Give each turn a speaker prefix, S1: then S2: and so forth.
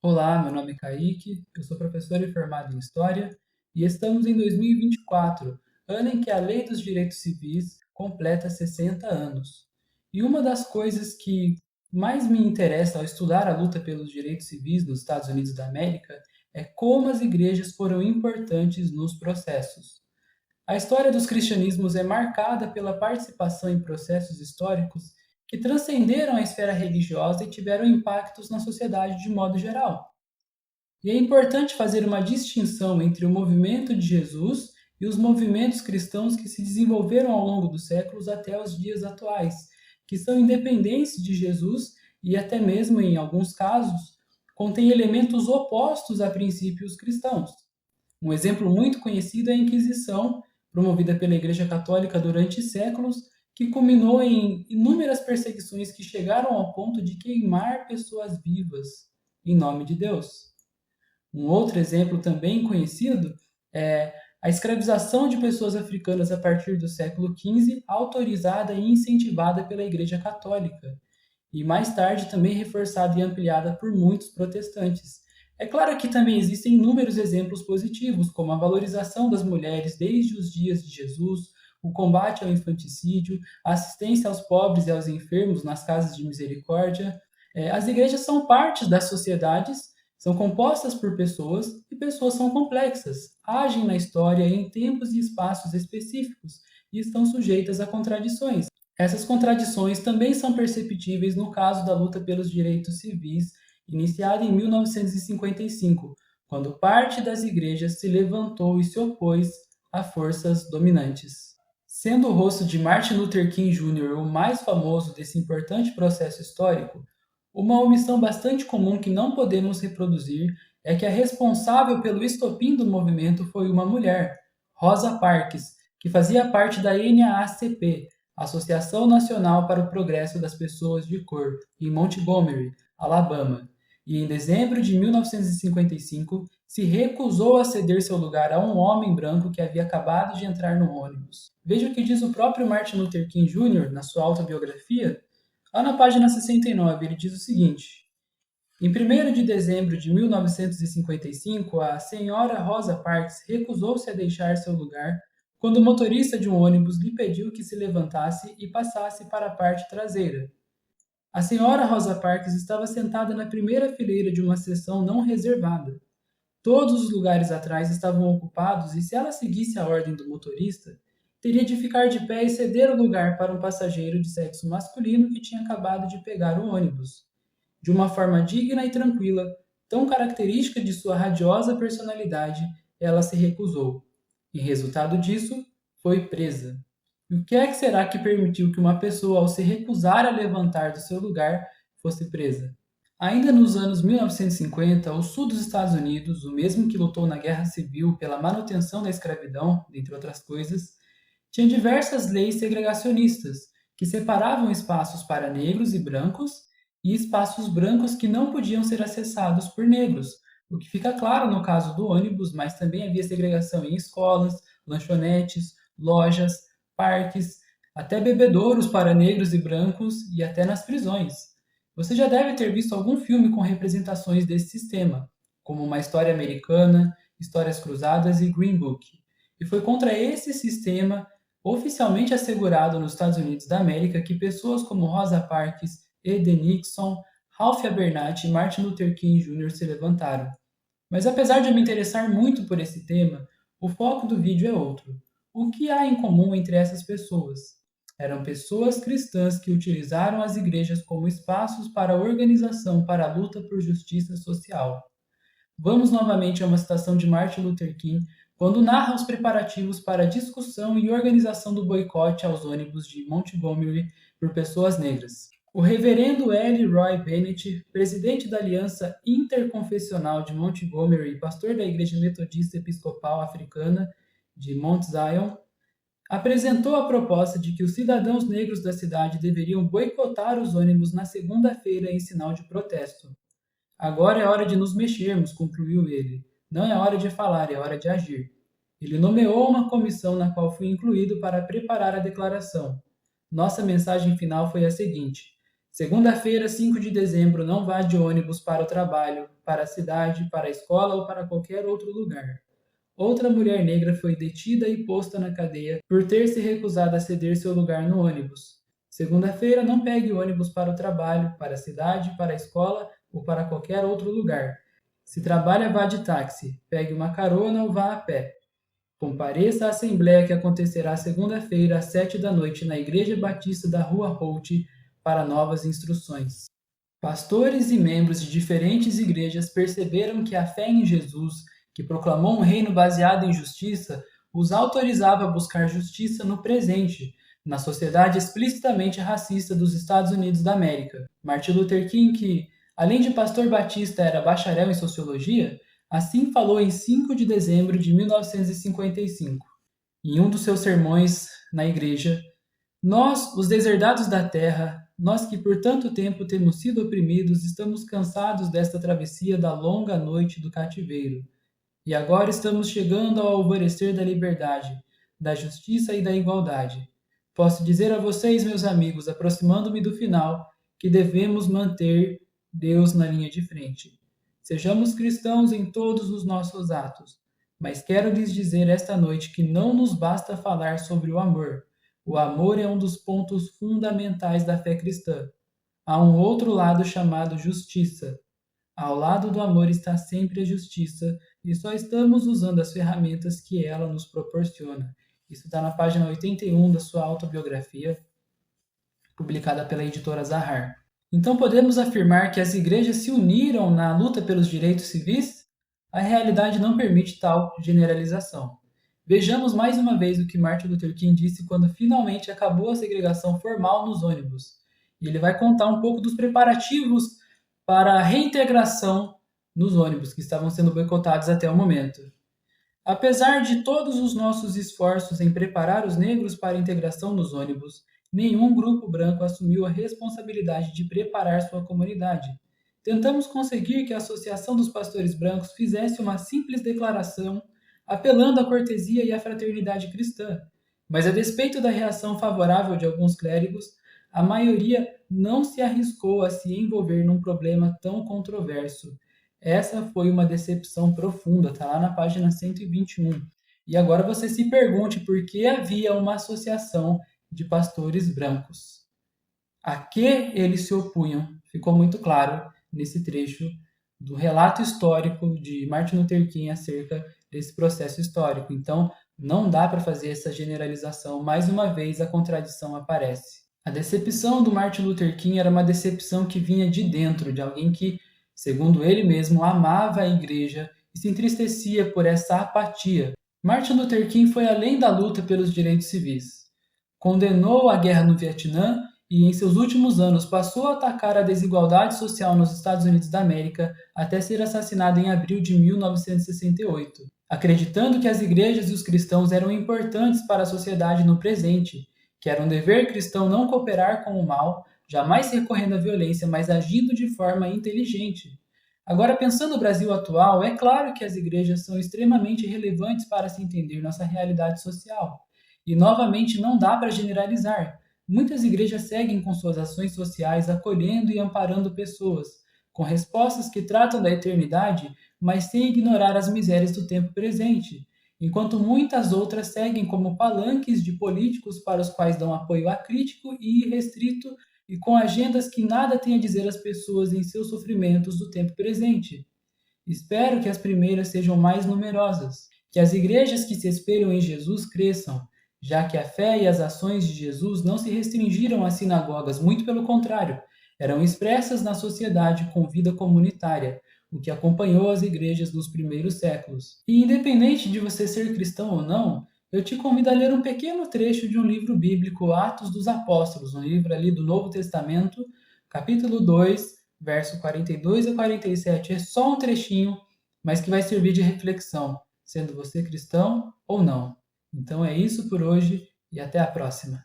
S1: Olá, meu nome é Kaique, eu sou professor e formado em História e estamos em 2024, ano em que a Lei dos Direitos Civis completa 60 anos. E uma das coisas que mais me interessa ao estudar a luta pelos direitos civis nos Estados Unidos da América é como as igrejas foram importantes nos processos. A história dos cristianismos é marcada pela participação em processos históricos que transcenderam a esfera religiosa e tiveram impactos na sociedade de modo geral. E é importante fazer uma distinção entre o movimento de Jesus e os movimentos cristãos que se desenvolveram ao longo dos séculos até os dias atuais, que são independentes de Jesus e até mesmo, em alguns casos, contêm elementos opostos a princípios cristãos. Um exemplo muito conhecido é a Inquisição, promovida pela Igreja Católica durante séculos, que culminou em inúmeras perseguições que chegaram ao ponto de queimar pessoas vivas em nome de Deus. Um outro exemplo também conhecido é a escravização de pessoas africanas a partir do século XV, autorizada e incentivada pela Igreja Católica, e mais tarde também reforçada e ampliada por muitos protestantes. É claro que também existem inúmeros exemplos positivos, como a valorização das mulheres desde os dias de Jesus, o combate ao infanticídio, a assistência aos pobres e aos enfermos nas casas de misericórdia. As igrejas são partes das sociedades, são compostas por pessoas e pessoas são complexas, agem na história em tempos e espaços específicos e estão sujeitas a contradições. Essas contradições também são perceptíveis no caso da luta pelos direitos civis, iniciada em 1955, quando parte das igrejas se levantou e se opôs a forças dominantes. Sendo o rosto de Martin Luther King Jr. o mais famoso desse importante processo histórico, uma omissão bastante comum que não podemos reproduzir é que a responsável pelo estopim do movimento foi uma mulher, Rosa Parks, que fazia parte da NAACP, Associação Nacional para o Progresso das Pessoas de Cor, em Montgomery, Alabama, e em dezembro de 1955 se recusou a ceder seu lugar a um homem branco que havia acabado de entrar no ônibus. Veja o que diz o próprio Martin Luther King Jr. na sua autobiografia. Lá na página 69, ele diz o seguinte: em 1º de dezembro de 1955, a senhora Rosa Parks recusou-se a deixar seu lugar quando o motorista de um ônibus lhe pediu que se levantasse e passasse para a parte traseira. A senhora Rosa Parks estava sentada na primeira fileira de uma seção não reservada. Todos os lugares atrás estavam ocupados e, se ela seguisse a ordem do motorista, teria de ficar de pé e ceder o lugar para um passageiro de sexo masculino que tinha acabado de pegar o ônibus. De uma forma digna e tranquila, tão característica de sua radiosa personalidade, ela se recusou. Em resultado disso, foi presa. E o que é que será que permitiu que uma pessoa, ao se recusar a levantar do seu lugar, fosse presa? Ainda nos anos 1950, o sul dos Estados Unidos, o mesmo que lutou na Guerra Civil pela manutenção da escravidão, dentre outras coisas, tinha diversas leis segregacionistas que separavam espaços para negros e brancos e espaços brancos que não podiam ser acessados por negros, o que fica claro no caso do ônibus, mas também havia segregação em escolas, lanchonetes, lojas, parques, até bebedouros para negros e brancos e até nas prisões. Você já deve ter visto algum filme com representações desse sistema, como Uma História Americana, Histórias Cruzadas e Green Book. E foi contra esse sistema, oficialmente assegurado nos Estados Unidos da América, que pessoas como Rosa Parks, Eden Nixon, Ralph Abernathy e Martin Luther King Jr. se levantaram. Mas apesar de eu me interessar muito por esse tema, o foco do vídeo é outro. O que há em comum entre essas pessoas? Eram pessoas cristãs que utilizaram as igrejas como espaços para a organização para a luta por justiça social. Vamos novamente a uma citação de Martin Luther King, quando narra os preparativos para a discussão e organização do boicote aos ônibus de Montgomery por pessoas negras. O reverendo L. Roy Bennett, presidente da Aliança Interconfessional de Montgomery e pastor da Igreja Metodista Episcopal Africana de Mount Zion, apresentou a proposta de que os cidadãos negros da cidade deveriam boicotar os ônibus na segunda-feira em sinal de protesto. Agora é hora de nos mexermos, concluiu ele. Não é hora de falar, é hora de agir. Ele nomeou uma comissão na qual fui incluído para preparar a declaração. Nossa mensagem final foi a seguinte: Segunda-feira, 5 de dezembro, não vá de ônibus para o trabalho, para a cidade, para a escola ou para qualquer outro lugar. Outra mulher negra foi detida e posta na cadeia por ter se recusado a ceder seu lugar no ônibus. Segunda-feira, não pegue ônibus para o trabalho, para a cidade, para a escola ou para qualquer outro lugar. Se trabalha, vá de táxi. Pegue uma carona ou vá a pé. Compareça à assembleia que acontecerá segunda-feira às 7 da noite na Igreja Batista da Rua Holt para novas instruções. Pastores e membros de diferentes igrejas perceberam que a fé em Jesus, que proclamou um reino baseado em justiça, os autorizava a buscar justiça no presente, na sociedade explicitamente racista dos Estados Unidos da América. Martin Luther King, que, além de pastor batista, era bacharel em sociologia, assim falou em 5 de dezembro de 1955, em um dos seus sermões na igreja: nós, os deserdados da terra, nós que por tanto tempo temos sido oprimidos, estamos cansados desta travessia da longa noite do cativeiro. E agora estamos chegando ao alvorecer da liberdade, da justiça e da igualdade. Posso dizer a vocês, meus amigos, aproximando-me do final, que devemos manter Deus na linha de frente. Sejamos cristãos em todos os nossos atos, mas quero lhes dizer esta noite que não nos basta falar sobre o amor. O amor é um dos pontos fundamentais da fé cristã. Há um outro lado chamado justiça. Ao lado do amor está sempre a justiça, e só estamos usando as ferramentas que ela nos proporciona. Isso está na página 81 da sua autobiografia, publicada pela editora Zahar. Então podemos afirmar que as igrejas se uniram na luta pelos direitos civis? A realidade não permite tal generalização. Vejamos mais uma vez o que Martin Luther King disse quando finalmente acabou a segregação formal nos ônibus. E ele vai contar um pouco dos preparativos para a reintegração nos ônibus que estavam sendo boicotados até o momento. Apesar de todos os nossos esforços em preparar os negros para a integração nos ônibus, nenhum grupo branco assumiu a responsabilidade de preparar sua comunidade. Tentamos conseguir que a Associação dos Pastores Brancos fizesse uma simples declaração apelando à cortesia e à fraternidade cristã, mas a despeito da reação favorável de alguns clérigos, a maioria não se arriscou a se envolver num problema tão controverso. Essa foi uma decepção profunda, está lá na página 121. E agora você se pergunte por que havia uma associação de pastores brancos. A que eles se opunham? Ficou muito claro nesse trecho do relato histórico de Martin Luther King acerca desse processo histórico. Então, não dá para fazer essa generalização. Mais uma vez, a contradição aparece. A decepção do Martin Luther King era uma decepção que vinha de dentro, de alguém que, segundo ele mesmo, amava a igreja e se entristecia por essa apatia. Martin Luther King foi além da luta pelos direitos civis. Condenou a guerra no Vietnã e, em seus últimos anos, passou a atacar a desigualdade social nos Estados Unidos da América até ser assassinado em abril de 1968, acreditando que as igrejas e os cristãos eram importantes para a sociedade no presente, que era um dever cristão não cooperar com o mal, jamais recorrendo à violência, mas agindo de forma inteligente. Agora, pensando no Brasil atual, é claro que as igrejas são extremamente relevantes para se entender nossa realidade social. E, novamente, não dá para generalizar. Muitas igrejas seguem com suas ações sociais acolhendo e amparando pessoas, com respostas que tratam da eternidade, mas sem ignorar as misérias do tempo presente, enquanto muitas outras seguem como palanques de políticos para os quais dão apoio acrítico e irrestrito e com agendas que nada têm a dizer às pessoas em seus sofrimentos do tempo presente. Espero que as primeiras sejam mais numerosas, que as igrejas que se espelham em Jesus cresçam, já que a fé e as ações de Jesus não se restringiram às sinagogas, muito pelo contrário, eram expressas na sociedade com vida comunitária, o que acompanhou as igrejas nos primeiros séculos. E independente de você ser cristão ou não, eu te convido a ler um pequeno trecho de um livro bíblico, Atos dos Apóstolos, um livro ali do Novo Testamento, capítulo 2, verso 42 a 47. É só um trechinho, mas que vai servir de reflexão, sendo você cristão ou não. Então é isso por hoje e até a próxima.